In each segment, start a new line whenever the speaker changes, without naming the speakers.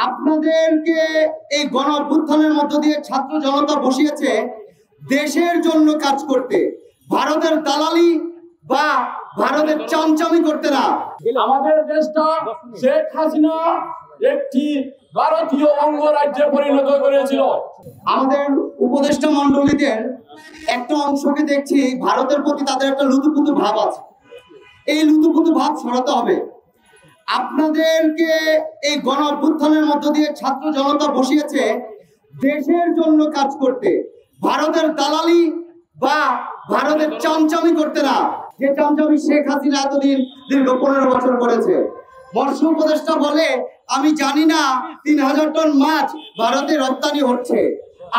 আপনাদেরকে এই গণ অভ্যুত্থানের মধ্য দিয়ে ছাত্র জনতা বসিয়েছে দেশের জন্য কাজ করতে, ভারতের দালালি বা ভারতের চামচামি করতে না।
আমাদের দেশটা শেখ হাসিনা একটি ভারতীয় অঙ্গরাজ্যে পরিণত করেছিল।
আমাদের উপদেষ্টা মন্ডলীদের একটা অংশকে দেখছি ভারতের প্রতি তাদের একটা লুতুপুতু ভাব আছে। এই লুতুপুতু ভাব সরাতে হবে। আপনাদেরকে এই গণ অভ্যুত্থানের মধ্য দিয়ে ছাত্র জনতা বসিয়েছে দেশের জন্য কাজ করতে, ভারতের দালালি বা ভারতের চামচামি করতে না। যে চামচামি শেখ হাসিনা এতদিন দীর্ঘ 15 বছর করেছে। মৎস্য উপদেষ্টা বলে আমি জানি না 3000 টন মাছ ভারতে রপ্তানি হচ্ছে।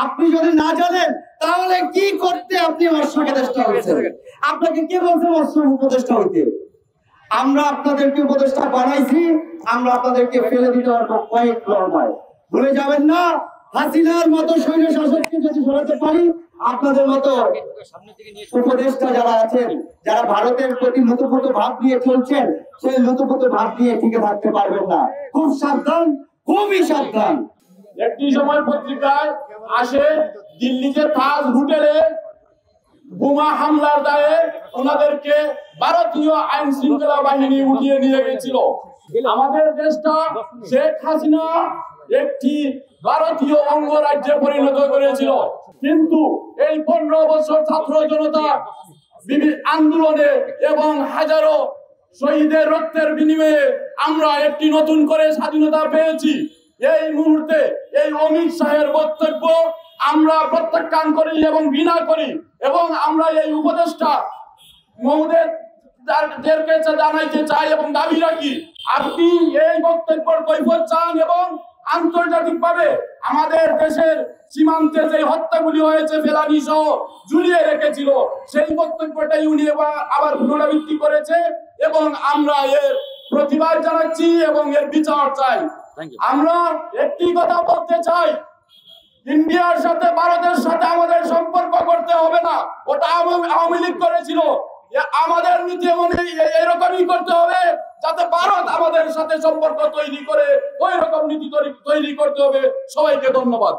আপনি যদি না জানেন তাহলে কি করতে আপনি মৎস্য উপদেষ্টা হয়েছেন? আপনাকে কে বলছে মৎস্য উপদেষ্টা হইতে? আমরা আপনাদেরকে উপদেষ্টা বানাইছি, আমরা আপনাদেরকে ফেলে দিতে পারবো কয়েক লড়াই। ভুলে যাবেন না, হাসিনার মতো সৈন্য শাসককে যদি সরাতে পারি, আপনাদের মতো উপদেষ্টা যারা আছেন, যারা ভারতের প্রতি লুতুপুতু ভাব নিয়ে চলছেন, সেই লুতুপুতু ভাব নিয়ে টিকে থাকতে পারবেন না। খুব সাবধান, খুবই সাবধান।
একটি সময় পত্রিকায় আসে দিল্লিতে তাজ হোটেলে বোমা হামলার দায়ে ওনাদেরকে ভারতীয় আইন শৃঙ্খলা বাহিনী উঠিয়ে নিয়ে গেছিল। আমাদের দেশটা শেখ হাসিনা একটি ভারতীয় অঙ্গরাজ্যে পরিণত করেছিল। কিন্তু এই 15 বছর ছাত্র জনতা আন্দোলনে এবং হাজারো শহীদের রক্তের বিনিময়ে আমরা একটি নতুন করে স্বাধীনতা পেয়েছি। এই মুহূর্তে এই অমিত শাহের বক্তব্য আমরা প্রত্যাখ্যান করি এবং ঘৃণা করি, এবং আমরা এই উপদেষ্টা মহোদয়দেরকে জানাইতে চাই এবং দাবি রাখি, আপনি এই বক্তব্যের কৈফিয়ত চান এবং আন্তর্জাতিকভাবে আমাদের দেশের সীমান্তে যে হত্যাগুলি হয়েছে ফেলানি সহ ঝুলিয়ে রেখেছিল, সেই বক্তব্যটাই উনি আবার পুনরাবৃত্তি করেছে এবং আমরা এর প্রতিবাদ জানাচ্ছি এবং এর বিচার চাই। আমরা একটি কথা বলতে চাই, ইন্ডিয়ার সাথে ভারতের সাথে আমাদের সম্পর্ক করতে হবে না, ওটা আওয়ামী লীগ করেছিল। আমাদের নীতি এরকমই করতে হবে যাতে ভারত আমাদের সাথে সম্পর্ক তৈরি করে ওই রকম নীতি তৈরি করতে হবে। সবাইকে ধন্যবাদ।